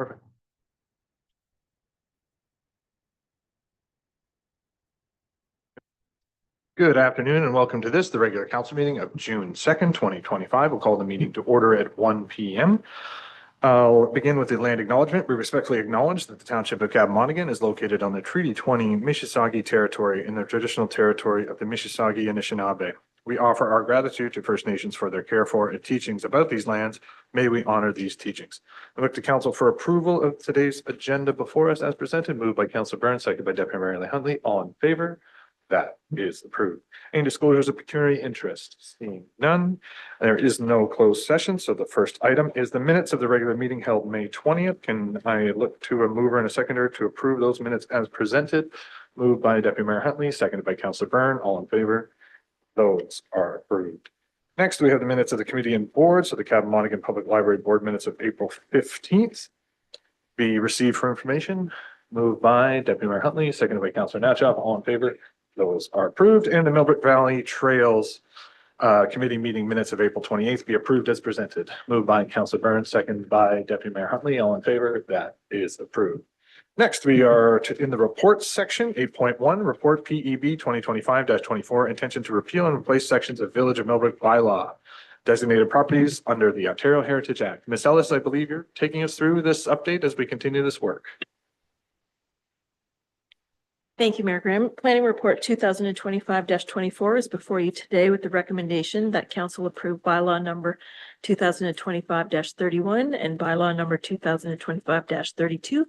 Perfect. Good afternoon and welcome to the regular council meeting of June 2nd, 2025. We'll call the meeting to order at 1 p.m. I'll begin with the land acknowledgement. We respectfully acknowledge that the Township of Cabmonaghan is located on the Treaty 20 Mississauga territory in the traditional territory of the Mississauga Anishinaabe. We offer our gratitude to First Nations for their care for and teachings about these lands. May we honor these teachings. I look to council for approval of today's agenda before us as presented, moved by Councilor Burns, seconded by Deputy Mayor Huntley. All in favor? That is approved. Any disclosures of pecuniary interest? Seeing none, there is no closed session. So the first item is the minutes of the regular meeting held May 20th. Can I look to a mover and a seconder to approve those minutes as presented? Moved by Deputy Mayor Huntley, seconded by Councilor Byrne. All in favor? Those are approved. Next, we have the minutes of the committee and board. So the Cabmonaghan Public Library Board minutes of April 15th be received for information. Moved by Deputy Mayor Huntley, seconded by Councilor Natchoff. All in favor? Those are approved. And the Millbrook Valley Trails Committee meeting minutes of April 28th be approved as presented. Moved by Councilor Burns, seconded by Deputy Mayor Huntley. All in favor? That is approved. Next, we are in the reports section, 8.1, report PEB 2025-24, intention to repeal and replace sections of Village of Millbrook bylaw, designated properties under the Ontario Heritage Act. Ms. Ellis, I believe you're taking us through this update as we continue this work. Thank you, Mayor Graham. Planning Report 2025-24 is before you today with the recommendation that council approve bylaw number 2025-31 and bylaw number 2025-32,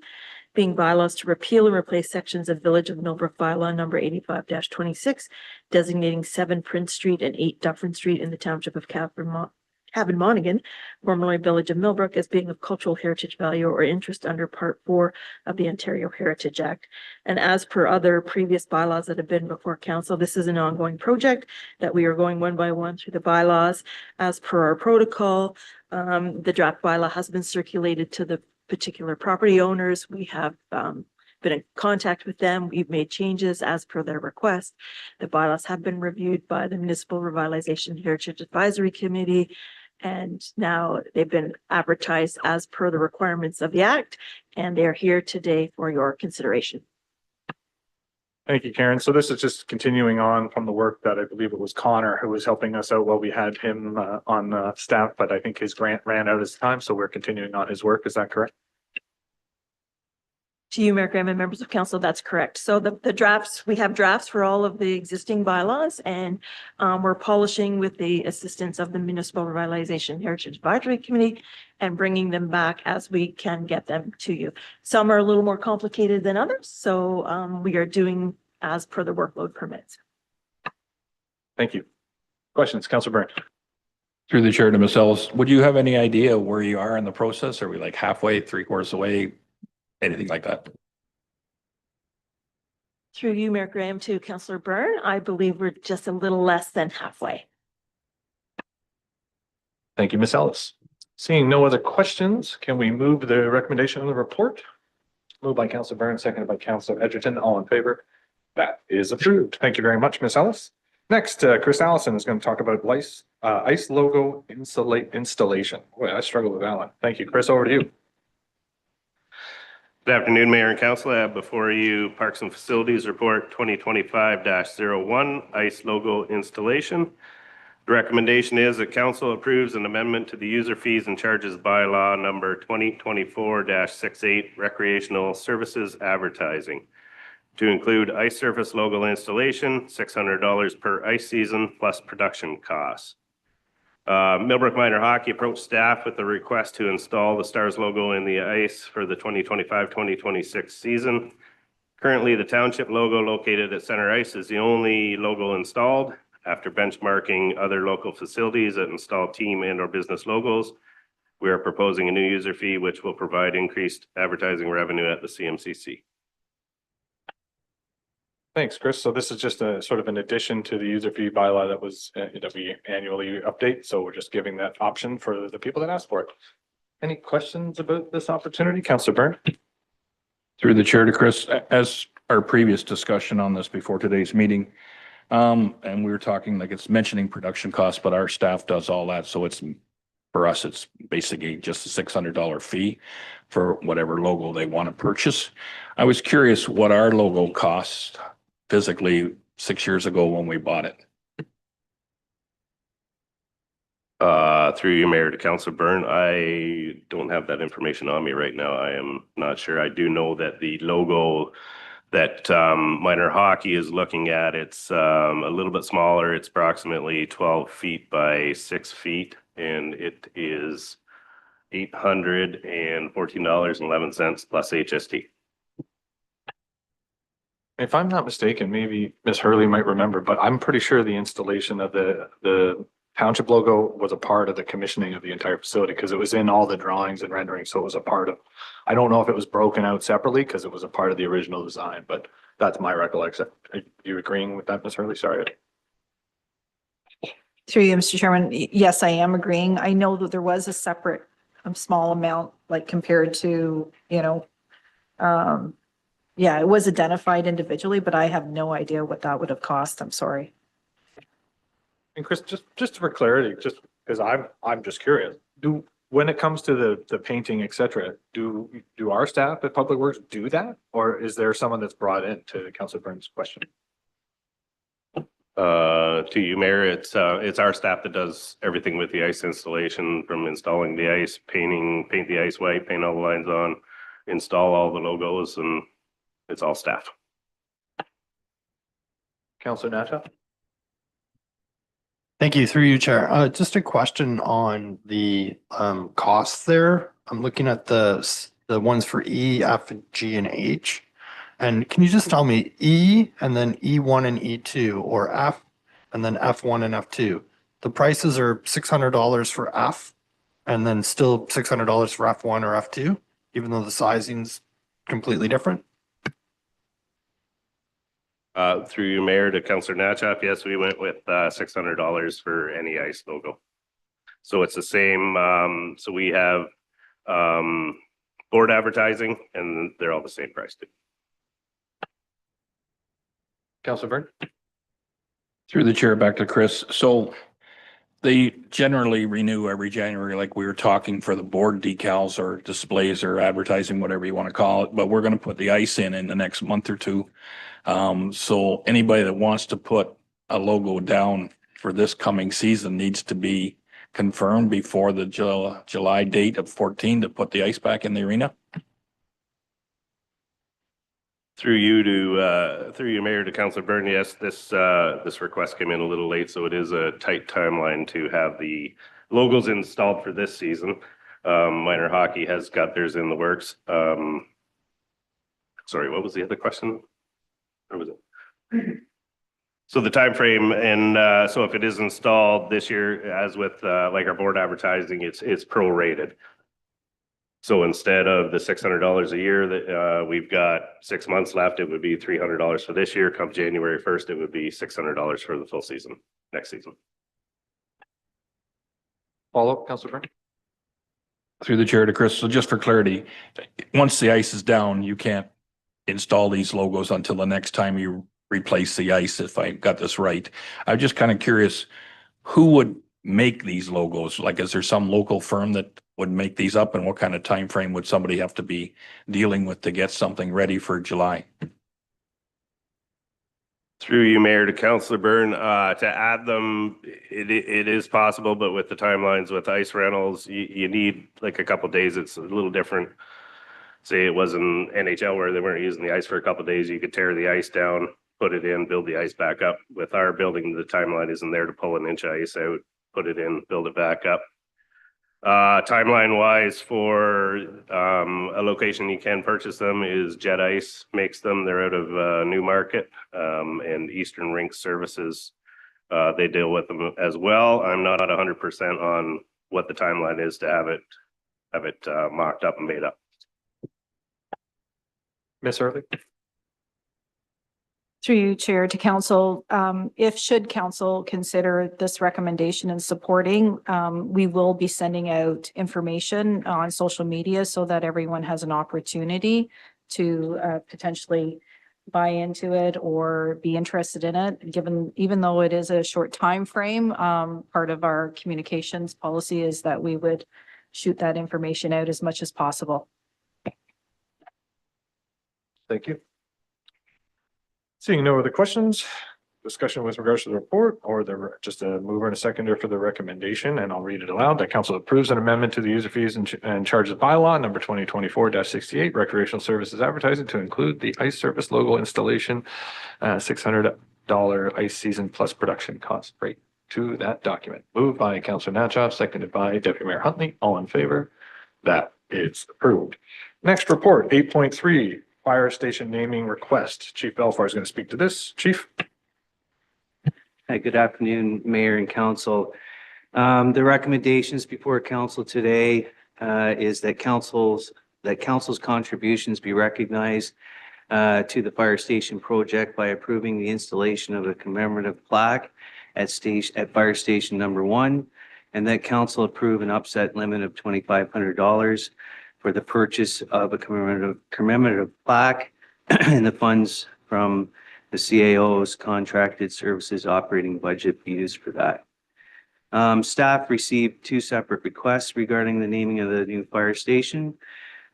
being bylaws to repeal and replace sections of Village of Millbrook bylaw number 85-26, designating 7 Prince Street and 8 Dufferin Street in the Township of Cabmonaghan, formerly Village of Millbrook, as being of cultural heritage value or interest under Part 4 of the Ontario Heritage Act. And as per other previous bylaws that have been before council, this is an ongoing project that we are going one by one through the bylaws. As per our protocol, the draft bylaw has been circulated to the particular property owners. We have been in contact with them. We've made changes as per their request. The bylaws have been reviewed by the Municipal Revitalization Heritage Advisory Committee, and now they've been advertised as per the requirements of the Act, and they're here today for your consideration. Thank you, Karen. So this is just continuing on from the work that I believe it was Connor who was helping us out while we had him on staff, but I think his grant ran out of time, so we're continuing on his work. Is that correct? To you, Mayor Graham and members of council, that's correct. So the drafts, we have drafts for all of the existing bylaws, and we're polishing with the assistance of the Municipal Revitalization Heritage Advisory Committee and bringing them back as we can get them to you. Some are a little more complicated than others, so we are doing as per the workload permits. Thank you. Questions, Councilor Byrne? Through the chair to Ms. Ellis, would you have any idea where you are in the process? Are we like halfway, 3/4 away? Anything like that? Through you, Mayor Graham, to Councillor Byrne, I believe we're just a little less than halfway. Thank you, Ms. Ellis. Seeing no other questions, can we move the recommendation on the report? Moved by Councilor Byrne, seconded by Councilor Edgerton. All in favor? That is approved. Thank you very much, Ms. Ellis. Next, Chris Allison is going to talk about ICE logo installation. Boy, I struggle with that one. Thank you, Chris. Over to you. Good afternoon, Mayor and Council. I have before you Parks and Facilities Report 2025-01, ICE logo installation. The recommendation is that Council approves an amendment to the user fees and charges bylaw number 2024-68, recreational services advertising, to include ICE surface logo installation, $600 per ICE season plus production costs. Millbrook Minor Hockey approached staff with a request to install the Stars logo in the ice for the 2025-2026 season. Currently, the township logo located at center ice is the only logo installed. After benchmarking other local facilities that install team and/or business logos, we are proposing a new user fee which will provide increased advertising revenue at the CMCC. Thanks, Chris. So this is just a sort of an addition to the user fee bylaw that was that we annually update. So we're just giving that option for the people that asked for it. Any questions about this opportunity, Councilor Byrne? Through the chair to Chris, as our previous discussion on this before today's meeting, and we were talking like it's mentioning production costs, but our staff does all that. So it's For us, it's basically just a $600 fee for whatever logo they want to purchase. I was curious what our logo cost physically 6 years ago when we bought it. Through you, Mayor, to Councilor Byrne, I don't have that information on me right now. I am not sure. I do know that the logo that minor hockey is looking at, it's a little bit smaller. It's approximately 12 feet by 6 feet, and it is $814.11 plus HST. If I'm not mistaken, maybe Ms. Hurley might remember, but I'm pretty sure the installation of the township logo was a part of the commissioning of the entire facility because it was in all the drawings and renderings. So it was a part of, I don't know if it was broken out separately because it was a part of the original design, but that's my recollection. Are you agreeing with that, Ms. Hurley? Sorry. Through you, Mr. Chairman, yes, I am agreeing. I know that there was a separate small amount, like compared to, yeah, it was identified individually, but I have no idea what that would have cost. I'm sorry. And Chris, just for clarity, just because I'm just curious, when it comes to the painting, et cetera, do our staff at Public Works do that? Or is there someone that's brought in to Councilor Burns' question? To you, Mayor, it's our staff that does everything with the ice installation, from installing the ice, paint the ice white, paint all the lines on, install all the logos, and it's all staff. Councilor Natta? Thank you. Through you, Chair. Just a question on the costs there. I'm looking at the ones for E, F, G, and H. And can you just tell me E and then E1 and E2, or F and then F1 and F2? The prices are $600 for F and then still $600 for F1 or F2, even though the sizing's completely different? Through you, Mayor, to Councilor Natchap, yes, we went with $600 for any ice logo. So it's the same. So we have board advertising, and they're all the same price too. Councilor Burn? Through the chair back to Chris. So they generally renew every January, like we were talking, for the board decals or displays or advertising, whatever you want to call it. But we're going to put the ice in the next month or two. So anybody that wants to put a logo down for this coming season needs to be confirmed before the July date of 14 to put the ice back in the arena. Through you, Mayor, to Councilor Byrne, yes, this request came in a little late, so it is a tight timeline to have the logos installed for this season. Minor hockey has got theirs in the works. Sorry, what was the other question? Or was it? So the time frame, and so if it is installed this year, as with like our board advertising, it's prorated. So instead of the $600 a year that we've got 6 months left, it would be $300 for this year. Come January 1st, it would be $600 for the full season, next season. Follow up, Councilor Burn? Through the chair to Chris. So just for clarity, once the ice is down, you can't install these logos until the next time you replace the ice, if I got this right. I'm just kind of curious, who would make these logos? Like, is there some local firm that would make these up, and what kind of time frame would somebody have to be dealing with to get something ready for July? Through you, Mayor, to Councilor Byrne, to add them, it is possible, but with the timelines with ice rentals, you need like a couple days. It's a little different. Say it was in NHL where they weren't using the ice for a couple days, you could tear the ice down, put it in, build the ice back up. With our building, the timeline isn't there to pull an inch of ice out, put it in, build it back up. Timeline wise, for a location you can purchase them is Jet Ice makes them. They're out of Newmarket, and Eastern Rink Services. They deal with them as well. I'm not 100% on what the timeline is to have it mocked up and made up. Ms. Hurley? Through you, Chair, to Council, should Council consider this recommendation and supporting, we will be sending out information on social media so that everyone has an opportunity to potentially buy into it or be interested in it, even though it is a short time frame, part of our communications policy is that we would shoot that information out as much as possible. Thank you. Seeing no other questions, discussion with regards to the report or just a mover and a seconder for the recommendation, and I'll read it aloud. That council approves an amendment to the user fees and charges bylaw number 2024-68 recreational services advertising to include the ice surface logo installation, $600 ice season plus production cost rate to that document. Moved by Councillor Natchoff, seconded by Deputy Mayor Huntley. All in favor? That is approved. Next report, 8.3, fire station naming request. Chief Belfar is going to speak to this. Chief? Hi, good afternoon, Mayor and Council. The recommendations before Council today is that Council's contributions be recognized to the fire station project by approving the installation of a commemorative plaque at fire station number 1, and that Council approve an upset limit of $2,500 for the purchase of a commemorative plaque and the funds from the CAO's contracted services operating budget be used for that. Staff received 2 separate requests regarding the naming of the new fire station.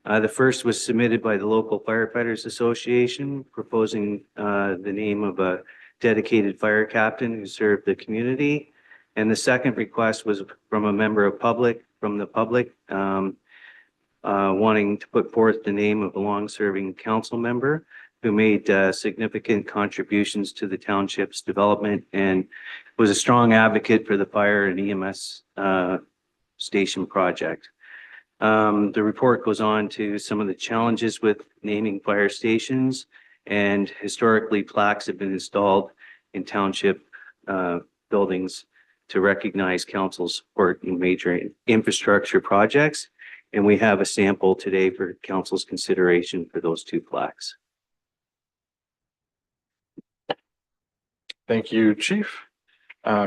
The first was submitted by the local firefighters association, proposing the name of a dedicated fire captain who served the community. And the second request was from a member of the public, wanting to put forth the name of a long-serving council member who made significant contributions to the township's development and was a strong advocate for the fire and EMS station project. The report goes on to some of the challenges with naming fire stations, and historically plaques have been installed in township buildings to recognize council's support in major infrastructure projects. And we have a sample today for council's consideration for those 2 plaques. Thank you, Chief.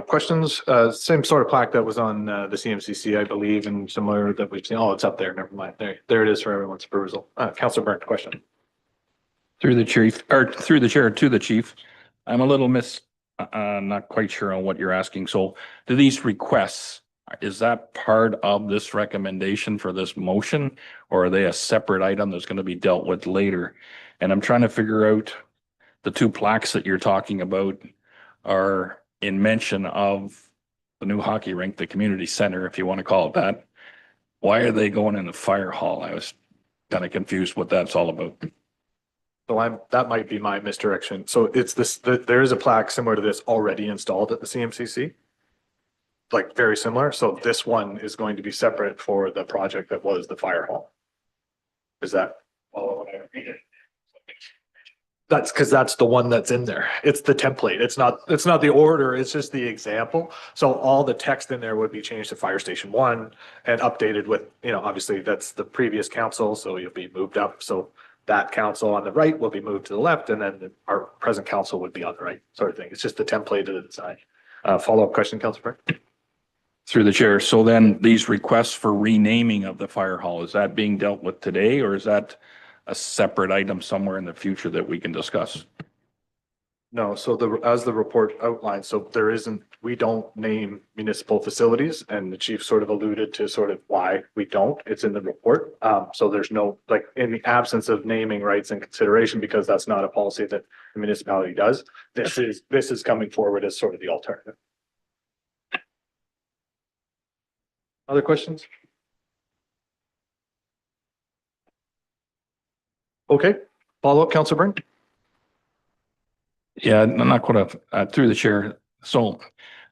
Questions? Same sort of plaque that was on the CMCC, I believe, and similar that we've seen. Oh, it's up there. Never mind. There it is for everyone's perusal. Councillor Burnt, question. Through the chief, or through the chair to the chief. I'm a little not quite sure on what you're asking. So do these requests, is that part of this recommendation for this motion, or are they a separate item that's going to be dealt with later? And I'm trying to figure out the 2 plaques that you're talking about are in mention of the new hockey rink, the community center, if you want to call it that. Why are they going in the fire hall? I was kind of confused what that's all about. So that might be my misdirection. So it's this, there is a plaque similar to this already installed at the CMCC. Like very similar. So this one is going to be separate for the project that was the fire hall. Is that? That's because that's the one that's in there. It's the template. It's not the order. It's just the example. So all the text in there would be changed to fire station 1 and updated with, obviously that's the previous council. So you'll be moved up. So that council on the right will be moved to the left, and then our present council would be on the right, sort of thing. It's just the template of the design. Follow-up question, Councillor Burke? Through the chair. So then these requests for renaming of the fire hall, is that being dealt with today, or is that a separate item somewhere in the future that we can discuss? No, so as the report outlines, so we don't name municipal facilities, and the chief sort of alluded to sort of why we don't. It's in the report. So there's no, like, in the absence of naming rights and consideration, because that's not a policy that the municipality does. This is coming forward as sort of the alternative. Other questions? Okay, follow-up, Councillor Byrne. Yeah, I'm not quite through the chair. So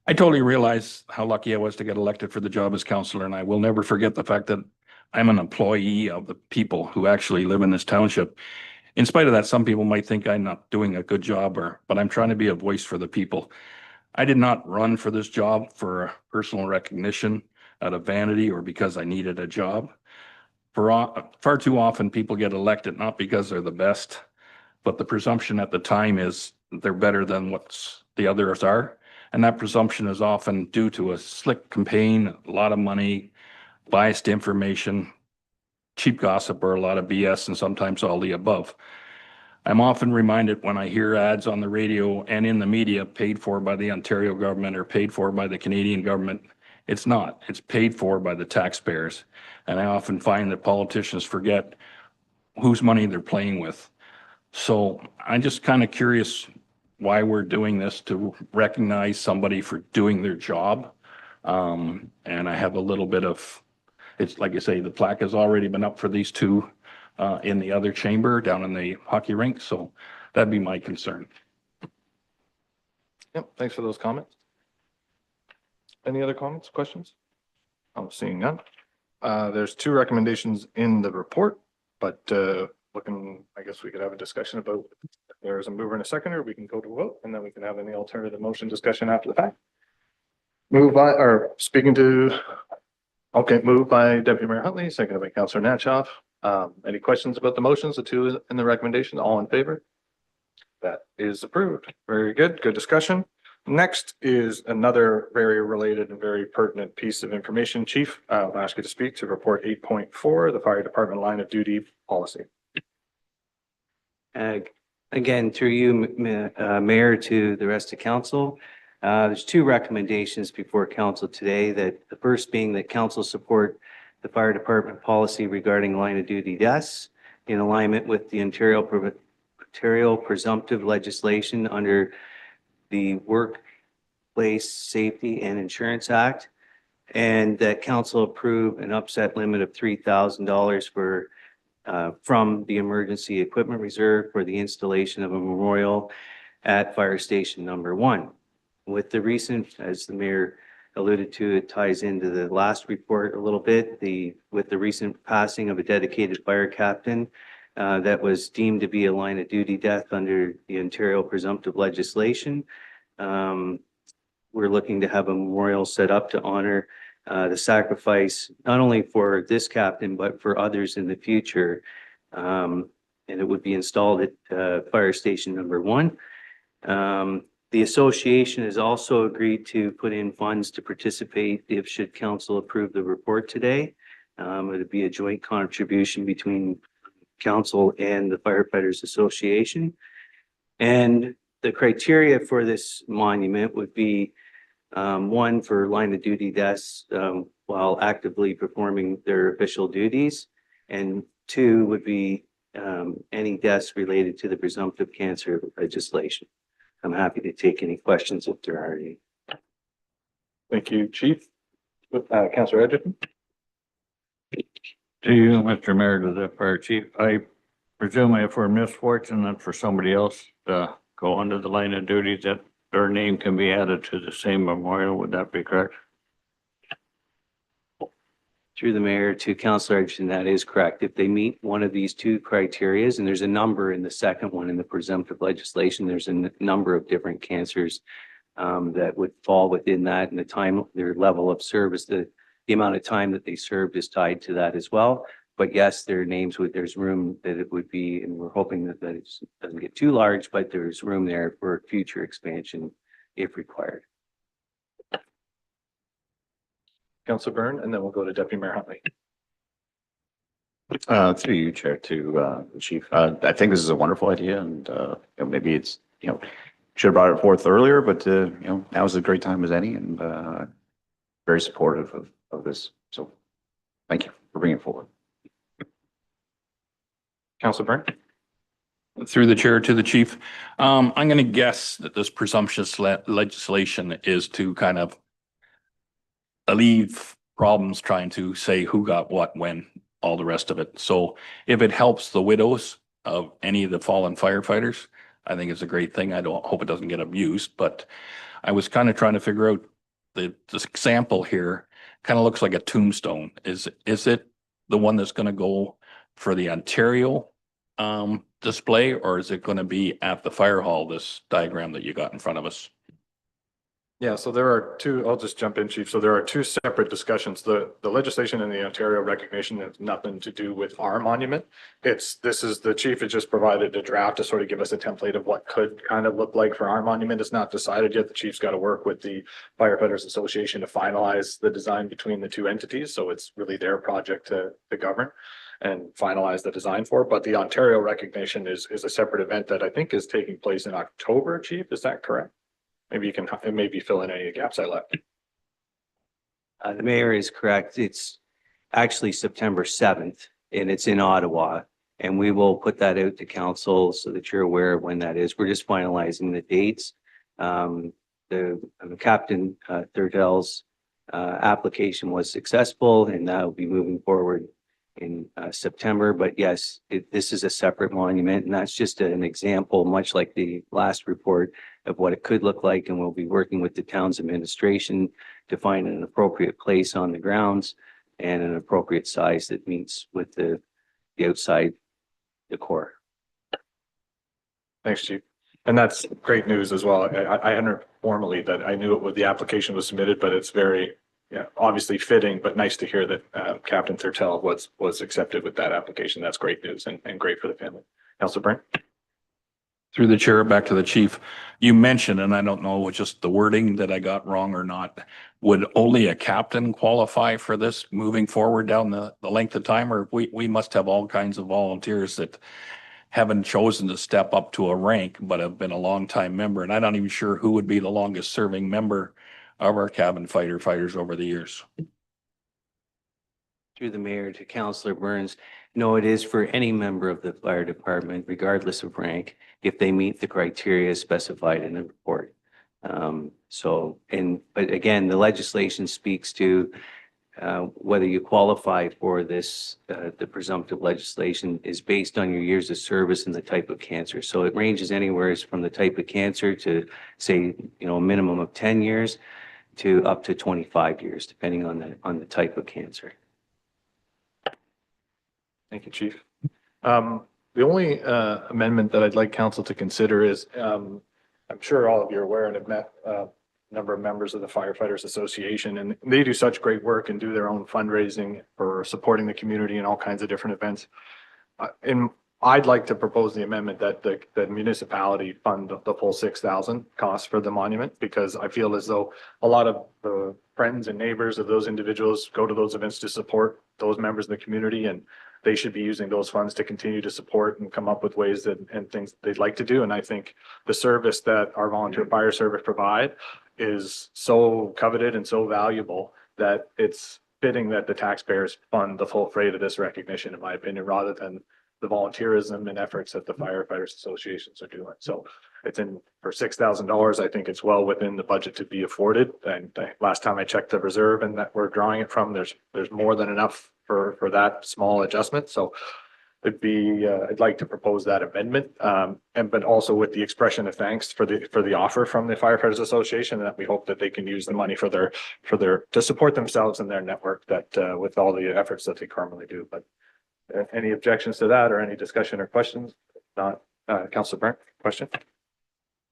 I totally realize how lucky I was to get elected for the job as councillor, and I will never forget the fact that I'm an employee of the people who actually live in this township. In spite of that, some people might think I'm not doing a good job, but I'm trying to be a voice for the people. I did not run for this job for personal recognition out of vanity or because I needed a job. Far too often people get elected not because they're the best, but the presumption at the time is they're better than what the others are. And that presumption is often due to a slick campaign, a lot of money, biased information, cheap gossip, or a lot of BS, and sometimes all the above. I'm often reminded when I hear ads on the radio and in the media paid for by the Ontario government or paid for by the Canadian government. It's not. It's paid for by the taxpayers. And I often find that politicians forget whose money they're playing with. So I'm just kind of curious why we're doing this, to recognize somebody for doing their job. And I have a little bit of, it's like I say, the plaque has already been up for these two in the other chamber down in the hockey rink. So that'd be my concern. Yep, thanks for those comments. Any other comments, questions? I'm seeing none. There's two recommendations in the report, but looking, I guess we could have a discussion about if there is a mover and a seconder, we can go to a vote, and then we can have any alternative motion discussion after the fact. Moved by, or speaking to, okay, moved by Deputy Mayor Huntley, seconded by Councillor Natchoff. Any questions about the motions, the two in the recommendation, all in favor? That is approved. Very good, good discussion. Next is another very related and very pertinent piece of information. Chief, I'll ask you to speak to report 8.4, the fire department line of duty policy. Again, through you, Mayor, to the rest of council, there's two recommendations before council today. That the first being that council support the fire department policy regarding line of duty deaths in alignment with the Ontario presumptive legislation under the Workplace Safety and Insurance Act, and that council approve an upset limit of $3,000 for from the emergency equipment reserve for the installation of a memorial at fire station number 1. With the recent, as the mayor alluded to, it ties into the last report a little bit, with the recent passing of a dedicated fire captain that was deemed to be a line of duty death under the Ontario presumptive legislation. We're looking to have a memorial set up to honor the sacrifice, not only for this captain, but for others in the future. And it would be installed at fire station number 1. The association has also agreed to put in funds to participate if should council approve the report today. It would be a joint contribution between council and the Firefighters Association. And the criteria for this monument would be one, for line of duty deaths while actively performing their official duties. And 2 would be any deaths related to the presumptive cancer legislation. I'm happy to take any questions if there are any. Thank you, Chief. Councillor Edgerton. To you, Mr. Mayor, to the fire chief, I presume if we're misfortunate for somebody else to go under the line of duty, that their name can be added to the same memorial. Would that be correct? Through the mayor to Councillor Edgerton, that is correct. If they meet one of these two criteria, and there's a number in the second one in the presumptive legislation, there's a number of different cancers that would fall within that, and the time, their level of service, the amount of time that they served is tied to that as well. But yes, their names would, there's room that it would be, and we're hoping that it doesn't get too large, but there's room there for future expansion if required. Councillor Byrne, and then we'll go to Deputy Mayor Huntley. Through you, Chair, to the Chief. I think this is a wonderful idea, and maybe it's, should have brought it forth earlier, but now is a great time as any, and very supportive of this. So thank you for bringing it forward. Councillor Byrne. Through the chair to the chief, I'm going to guess that this presumptuous legislation is to kind of alleviate problems trying to say who got what, when, all the rest of it. So if it helps the widows of any of the fallen firefighters, I think it's a great thing. I don't hope it doesn't get abused, but I was kind of trying to figure out the example here kind of looks like a tombstone. Is it the one that's going to go for the Ontario display, or is it going to be at the fire hall, this diagram that you got in front of us? Yeah, so there are two, I'll just jump in, Chief. So there are two separate discussions. The legislation and the Ontario recognition has nothing to do with our monument. The chief has just provided a draft to sort of give us a template of what could kind of look like for our monument. It's not decided yet. The chief's got to work with the Firefighters Association to finalize the design between the two entities. So it's really their project to govern. and finalize the design for. But the Ontario recognition is a separate event that I think is taking place in October, Chief. Is that correct? Maybe you can, maybe fill in any gaps I left. The mayor is correct. It's actually September 7th and it's in Ottawa. And we will put that out to council so that you're aware of when that is. We're just finalizing the dates. The Captain Thurtell's application was successful and that will be moving forward in September. But yes, this is a separate monument and that's just an example, much like the last report, of what it could look like. And we'll be working with the town's administration to find an appropriate place on the grounds and an appropriate size that meets with the outside decor. Thanks, Chief. And that's great news as well. I hadn't formally that I knew it was the application was submitted, but it's very, obviously fitting, but nice to hear that Captain Thurtell was accepted with that application. That's great news and great for the family. Councilor Brent? Through the chair, back to the chief. You mentioned, and I don't know just the wording that I got wrong or not, would only a captain qualify for this moving forward down the length of time? Or we must have all kinds of volunteers that haven't chosen to step up to a rank, but have been a longtime member. And I'm not even sure who would be the longest serving member of our cabin fighters over the years. Through the mayor to Councillor Burns, no, it is for any member of the fire department, regardless of rank, if they meet the criteria specified in the report. But again, the legislation speaks to whether you qualify for this, the presumptive legislation is based on your years of service and the type of cancer. So it ranges anywhere from the type of cancer to say, a minimum of 10 years to up to 25 years, depending on the type of cancer. Thank you, Chief. The only amendment that I'd like council to consider is, I'm sure all of you are aware and have met a number of members of the Firefighters Association, and they do such great work and do their own fundraising for supporting the community in all kinds of different events. And I'd like to propose the amendment that the municipality fund the full 6,000 costs for the monument, because I feel as though a lot of the friends and neighbors of those individuals go to those events to support those members of the community, and they should be using those funds to continue to support and come up with ways and things they'd like to do. And I think the service that our volunteer fire service provide is so coveted and so valuable that it's fitting that the taxpayers fund the full freight of this recognition, in my opinion, rather than the volunteerism and efforts that the firefighters associations are doing. So it's in for $6,000. I think it's well within the budget to be afforded. And last time I checked the reserve and that we're drawing it from, there's more than enough for that small adjustment. So it'd be, I'd like to propose that amendment. But also with the expression of thanks for the offer from the Firefighters Association, that we hope that they can use the money to support themselves and their network that with all the efforts that they currently do. But any objections to that or any discussion or questions? Not, Councilor Brent, question?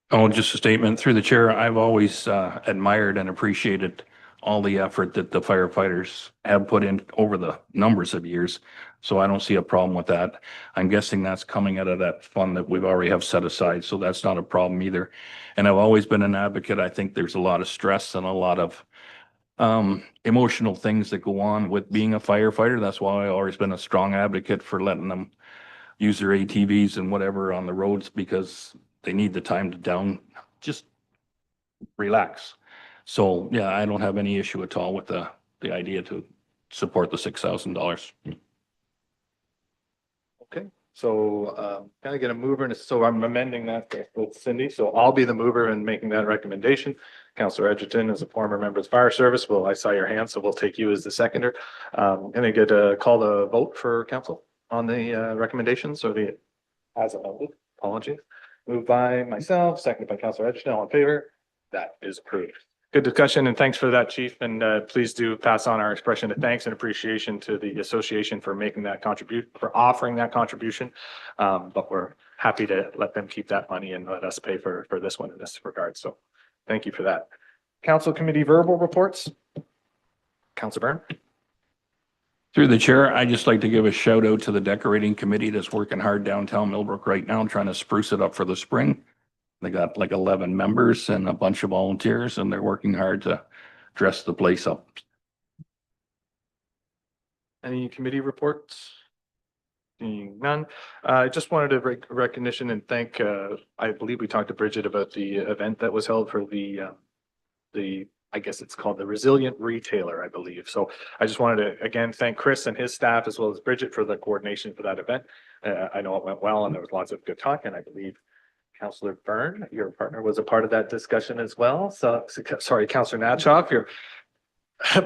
Oh, just a statement through the chair. I've always admired and appreciated all the effort that the firefighters have put in over the numbers of years. So I don't see a problem with that. I'm guessing that's coming out of that fund that we've already have set aside. So that's not a problem either. And I've always been an advocate. I think there's a lot of stress and a lot of emotional things that go on with being a firefighter. That's why I've always been a strong advocate for letting them use their ATVs and whatever on the roads, because they need the time to just relax. So yeah, I don't have any issue at all with the idea to support the $6,000. Okay, so can I get a mover? And so I'm amending that with Cindy. So I'll be the mover in making that recommendation. Councillor Edgerton is a former member of the fire service. Well, I saw your hand, so we'll take you as the seconder. Can I get a call to vote for council on the recommendations or the as amended? Apologies. Moved by myself, seconded by Councillor Edgerton. All in favor? That is approved. Good discussion, and thanks for that, Chief. And please do pass on our expression of thanks and appreciation to the association for making that contribution, for offering that contribution. But we're happy to let them keep that money and let us pay for this one in this regard. So thank you for that. Council committee verbal reports. Councilor Byrne. Through the chair, I'd just like to give a shout out to the decorating committee that's working hard downtown Millbrook right now, trying to spruce it up for the spring. They got like 11 members and a bunch of volunteers, and they're working hard to dress the place up. Any committee reports? Seeing none. I just wanted to recognition and thank, I believe we talked to Bridget about the event that was held for I guess it's called the Resilient Retailer, I believe. So I just wanted to, again, thank Chris and his staff as well as Bridget for the coordination for that event. I know it went well and there was lots of good talk, and I believe Councillor Byrne, your partner, was a part of that discussion as well. So, sorry, Councillor Natchoff, your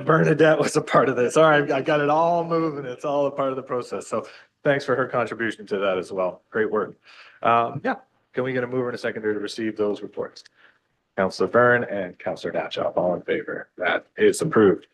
Bernadette was a part of this. All right, I got it all moving. It's all a part of the process. So thanks for her contribution to that as well. Great work. Yeah, can we get a mover and a seconder to receive those reports? Councillor Byrne and Councillor Natchoff, all in favor. That is approved.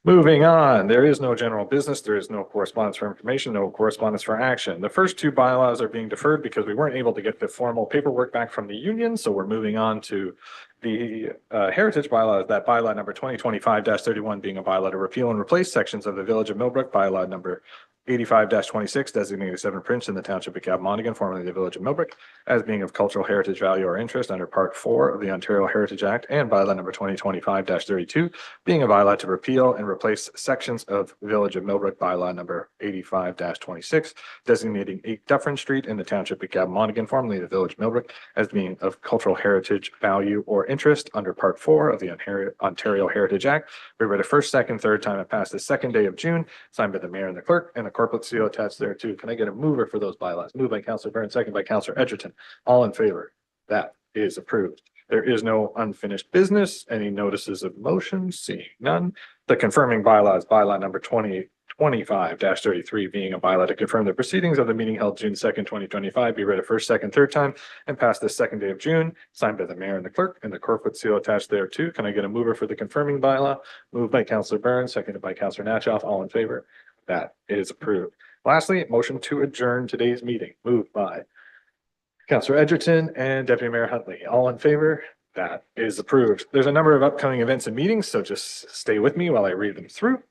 Moving on, there is no general business. There is no correspondence for information, no correspondence for action. The first two bylaws are being deferred because we weren't able to get the formal paperwork back from the union. So we're moving on to the heritage bylaw, that bylaw number 2025-31 being a bylaw to repeal and replace sections of the Village of Millbrook, bylaw number 85-26 designated 7 Prince in the Township of Cabmonaghan, formerly the Village of Millbrook, as being of cultural heritage value or interest under Part 4 of the Ontario Heritage Act, and bylaw number 2025-32 being a bylaw to repeal and replace sections of Village of Millbrook, bylaw number 85-26 designating 8 Dufferin Street in the Township of Cabmonaghan, formerly the Village of Millbrook, as being of cultural heritage value or interest under Part 4 of the Ontario Heritage Act. We read a first, second, third time. It passed the 2nd day of June, signed by the mayor and the clerk, and the corporate seal attached there too. Can I get a mover for those bylaws? Moved by Councillor Byrne, second by Councillor Edgerton. All in favor? That is approved. There is no unfinished business. Any notices of motion? Seeing none. The confirming bylaws, bylaw number 2025-33 being a bylaw to confirm the proceedings of the meeting held June 2nd, 2025 be read a first, second, third time and passed the 2nd day of June, signed by the mayor and the clerk, and the corporate seal attached there too. Can I get a mover for the confirming bylaw? Moved by Councillor Byrne, seconded by Councillor Natchoff. All in favor? That is approved. Lastly, motion to adjourn today's meeting, moved by Councillor Edgerton and Deputy Mayor Huntley. All in favor? That is approved. There's a number of upcoming events and meetings, so just stay with me while I read them through.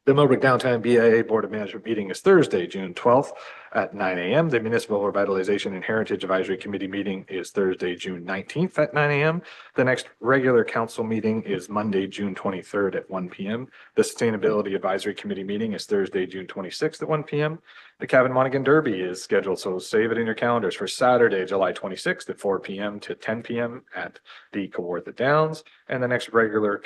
The Millbrook Downtown BIA Board of Management meeting is Thursday, June 12th at 9 a.m. The Municipal Revitalization and Heritage Advisory Committee meeting is Thursday, June 19th at 9 a.m. The next regular council meeting is Monday, June 23rd at 1 p.m. The Sustainability Advisory Committee meeting is Thursday, June 26th at 1 p.m. The Cabin-Monaghan Derby is scheduled, so save it in your calendars for Saturday, July 26th at 4 p.m. to 10 p.m. at the Kawartha Downs. And the next regular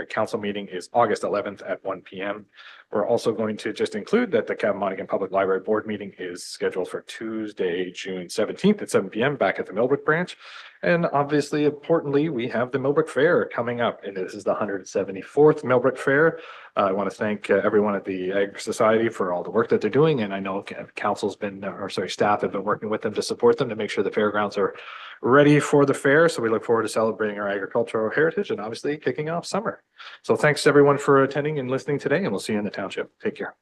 council meeting is August 11th at 1 p.m. We're also going to just include that the Cabin-Monaghan Public Library Board meeting is scheduled for Tuesday, June 17th at 7 p.m. back at the Millbrook branch. And obviously, importantly, we have the Millbrook Fair coming up, and this is the 174th Millbrook Fair. I want to thank everyone at the Agri Society for all the work that they're doing, and I know staff have been working with them to support them to make sure the fairgrounds are ready for the fair. So we look forward to celebrating our agricultural heritage and obviously kicking off summer. So thanks everyone for attending and listening today, and we'll see you in the township. Take care.